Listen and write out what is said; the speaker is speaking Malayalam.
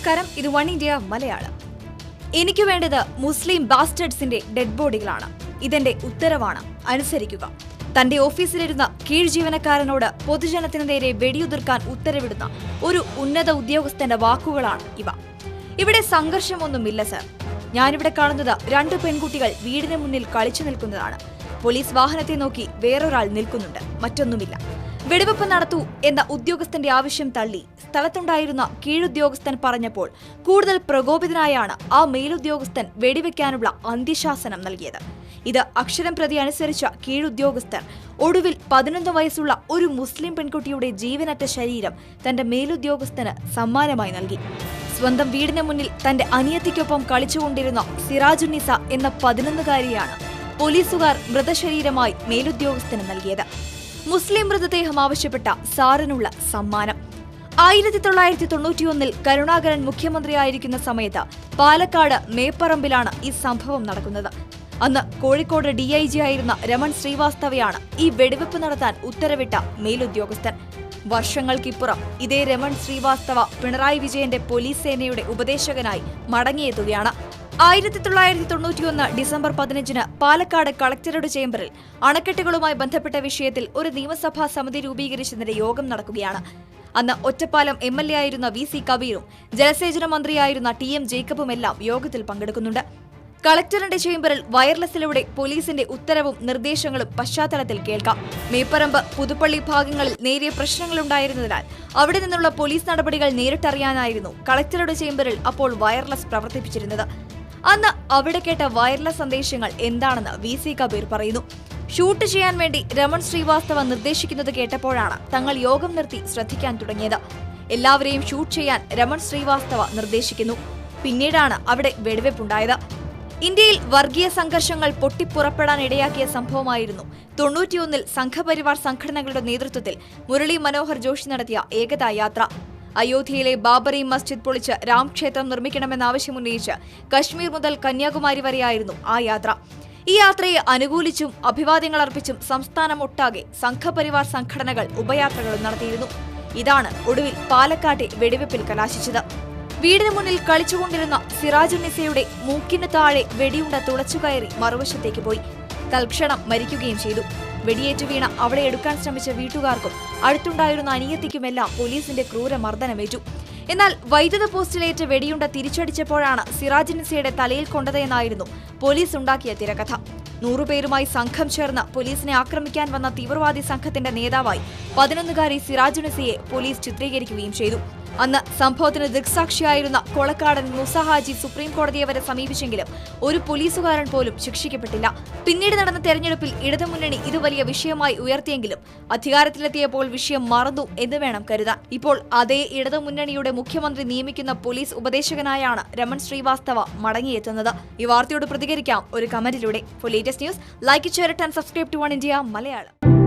നമസ്കാരം, ഇത് വൺ ഇന്ത്യ മലയാളം. എനിക്ക് വേണ്ടത് മുസ്ലിം ബാസ്റ്റേഡ്സിന്റെ ഡെഡ് ബോഡികളാണ്. ഇതെന്റെ ഉത്തരവാണ്, അനുസരിക്കുക. തന്റെ ഓഫീസിലിരുന്ന കീഴ് ജീവനക്കാരനോട് പൊതുജനത്തിനു നേരെ വെടിയുതിർക്കാൻ ഉത്തരവിടുന്ന ഒരു ഉന്നത ഉദ്യോഗസ്ഥന്റെ വാക്കുകളാണ് ഇവ. ഇവിടെ സംഘർഷമൊന്നുമില്ല സർ. ഞാനിവിടെ കാണുന്നത് 2 പെൺകുട്ടികൾ വീടിന് മുന്നിൽ കളിച്ചു നിൽക്കുന്നതാണ്. പോലീസ് വാഹനത്തെ നോക്കി വേറൊരാൾ നിൽക്കുന്നുണ്ട്, മറ്റൊന്നുമില്ല. വെടിവെപ്പ് നടത്തൂ എന്ന ഉദ്യോഗസ്ഥന്റെ ആവശ്യം തള്ളി സ്ഥലത്തുണ്ടായിരുന്ന കീഴുദ്യോഗസ്ഥൻ പറഞ്ഞപ്പോൾ കൂടുതൽ പ്രകോപിതനായാണ് ആ മേലുദ്യോഗസ്ഥൻ വെടിവെക്കാനുള്ള അന്ത്യശാസനം നൽകിയത്. ഇത് അക്ഷരം പ്രതി അനുസരിച്ച കീഴുദ്യോഗസ്ഥർ ഒടുവിൽ 11 വയസ്സുള്ള ഒരു മുസ്ലിം പെൺകുട്ടിയുടെ ജീവനറ്റ ശരീരം തന്റെ മേലുദ്യോഗസ്ഥന് സമ്മാനമായി നൽകി. സ്വന്തം വീടിന് മുന്നിൽ തന്റെ അനിയത്തിക്കൊപ്പം കളിച്ചുകൊണ്ടിരുന്ന സിറാജുന്നിസ എന്ന 11-കാരിയാണ് പോലീസുകാർ മൃതശരീരമായി മേലുദ്യോഗസ്ഥന് നൽകിയത്. മുസ്ലിം മൃതദേഹം ആവശ്യപ്പെട്ട സാറിനുള്ള സമ്മാനം. 1991 കരുണാകരൻ മുഖ്യമന്ത്രിയായിരിക്കുന്ന സമയത്ത് പാലക്കാട് മേപ്പറമ്പിലാണ് ഈ സംഭവം നടക്കുന്നത്. അന്ന് കോഴിക്കോട് DIG ആയിരുന്ന രമൺ ശ്രീവാസ്തവയാണ് ഈ വെടിവെപ്പ് നടത്താൻ ഉത്തരവിട്ട മേലുദ്യോഗസ്ഥൻ. വർഷങ്ങൾക്കിപ്പുറം ഇതേ രമൺ ശ്രീവാസ്തവ പിണറായി വിജയന്റെ പോലീസ് സേനയുടെ ഉപദേശകനായി മടങ്ങിയെത്തുകയാണ്. 1991 ഡിസംബർ 15 പാലക്കാട് കളക്ടറുടെ ചേംബറിൽ അണക്കെട്ടുകളുമായി ബന്ധപ്പെട്ട വിഷയത്തിൽ ഒരു നിയമസഭാ സമിതി രൂപീകരിച്ചതിന്റെ യോഗം നടക്കുകയാണ്. അന്ന് ഒറ്റപ്പാലം MLA ആയിരുന്ന VC കബീറും ജലസേചന മന്ത്രിയായിരുന്ന TM ജേക്കബുമെല്ലാം യോഗത്തിൽ പങ്കെടുക്കുന്നുണ്ട്. കളക്ടറിന്റെ ചേംബറിൽ വയർലെസ്സിലൂടെ പോലീസിന്റെ ഉത്തരവും നിർദ്ദേശങ്ങളും പശ്ചാത്തലത്തിൽ കേൾക്കാം. മേപ്പറമ്പ്, പുതുപ്പള്ളി ഭാഗങ്ങളിൽ നേരിയ പ്രശ്നങ്ങളുണ്ടായിരുന്നതിനാൽ അവിടെ നിന്നുള്ള പോലീസ് നടപടികൾ നേരിട്ടറിയാനായിരുന്നു കളക്ടറുടെ ചേംബറിൽ അപ്പോൾ വയർലെസ് പ്രവർത്തിപ്പിച്ചിരുന്നത്. അന്ന് അവിടെ കേട്ട വയർലെസ് സന്ദേശങ്ങൾ എന്താണെന്ന് VC കബീർ പറയുന്നു. ഷൂട്ട് ചെയ്യാൻ വേണ്ടി രമൺ ശ്രീവാസ്തവ നിർദ്ദേശിക്കുന്നത് കേട്ടപ്പോഴാണ് തങ്ങൾ യോഗം നിർത്തി ശ്രദ്ധിക്കാൻ തുടങ്ങിയത്. എല്ലാവരെയും ഷൂട്ട് ചെയ്യാൻ രമൺ ശ്രീവാസ്തവ നിർദ്ദേശിക്കുന്നു. പിന്നീടാണ് അവിടെ വെടിവെപ്പുണ്ടായത്. ഇന്ത്യയിൽ വർഗീയ സംഘർഷങ്ങൾ പൊട്ടിപ്പുറപ്പെടാൻ ഇടയാക്കിയ സംഭവമായിരുന്നു 91 സംഘപരിവാർ സംഘടനകളുടെ നേതൃത്വത്തിൽ മുരളി മനോഹർ ജോഷി നടത്തിയ ഏകതാ യാത്ര. അയോധ്യയിലെ ബാബറി മസ്ജിദ് പൊളിച്ച് രാംക്ഷേത്രം നിർമ്മിക്കണമെന്നാവശ്യമുന്നയിച്ച് കശ്മീർ മുതൽ കന്യാകുമാരി വരെയായിരുന്നു ആ യാത്ര. ഈ യാത്രയെ അനുകൂലിച്ചും അഭിവാദ്യങ്ങൾ അർപ്പിച്ചും സംസ്ഥാനമൊട്ടാകെ സംഘപരിവാർ സംഘടനകൾ ഉപയാത്രകളും നടത്തിയിരുന്നു. ഇതാണ് ഒടുവിൽ പാലക്കാട്ടെ വെടിവെപ്പിൽ കലാശിച്ചത്. വീടിന് മുന്നിൽ കളിച്ചുകൊണ്ടിരുന്ന സിറാജുന്നിസയുടെ മൂക്കിന് താഴെ വെടിയുണ്ട തുളച്ചുകയറി മറുവശത്തേക്ക് പോയി. തൽക്ഷണം മരിക്കുകയും ചെയ്തു. വെടിയേറ്റു വീണ അവളെ എടുക്കാൻ ശ്രമിച്ച വീട്ടുകാർക്കും അടുത്തുണ്ടായിരുന്ന അനിയത്തിക്കുമെല്ലാം പോലീസിന്റെ ക്രൂരമർദ്ദനമേറ്റു. എന്നാൽ വൈദ്യുത പോസ്റ്റിലേറ്റ് വെടിയുണ്ട തിരിച്ചടിച്ചപ്പോഴാണ് സിറാജുന്നിസയുടെ തലയിൽ കൊണ്ടതെന്നായിരുന്നു പോലീസ് ഉണ്ടാക്കിയ തിരക്കഥ. 100 പേരുമായി സംഘം ചേർന്ന് പോലീസിനെ ആക്രമിക്കാൻ വന്ന തീവ്രവാദി സംഘത്തിന്റെ നേതാവായി 11-കാരി സിറാജുന്നിസയെ പോലീസ് ചിത്രീകരിക്കുകയും ചെയ്തു. അന്ന് സംഭവത്തിന് ദൃക്സാക്ഷിയായിരുന്ന കൊളക്കാടൻ മൂസ ഹാജി സുപ്രീം കോടതിയെ വരെ സമീപിച്ചെങ്കിലും ഒരു പോലീസുകാരൻ പോലും ശിക്ഷിക്കപ്പെട്ടില്ല. പിന്നീട് നടന്ന തെരഞ്ഞെടുപ്പിൽ ഇടതുമുന്നണി ഇത് വലിയ വിഷയമായി ഉയർത്തിയെങ്കിലും അധികാരത്തിലെത്തിയപ്പോൾ വിഷയം മറന്നു എന്ന് വേണം കരുതാൻ. ഇപ്പോൾ അതേ ഇടതുമുന്നണിയുടെ മുഖ്യമന്ത്രി നിയമിക്കുന്ന പോലീസ് ഉപദേശകനായാണ് രമൺ ശ്രീവാസ്തവ മടങ്ങിയെത്തുന്നത്. ഈ വാർത്തയോട് പ്രതികരിക്കാം ഒരു കമന്റിലൂടെ. For latest news, like, share and subscribe to one India Malayalam.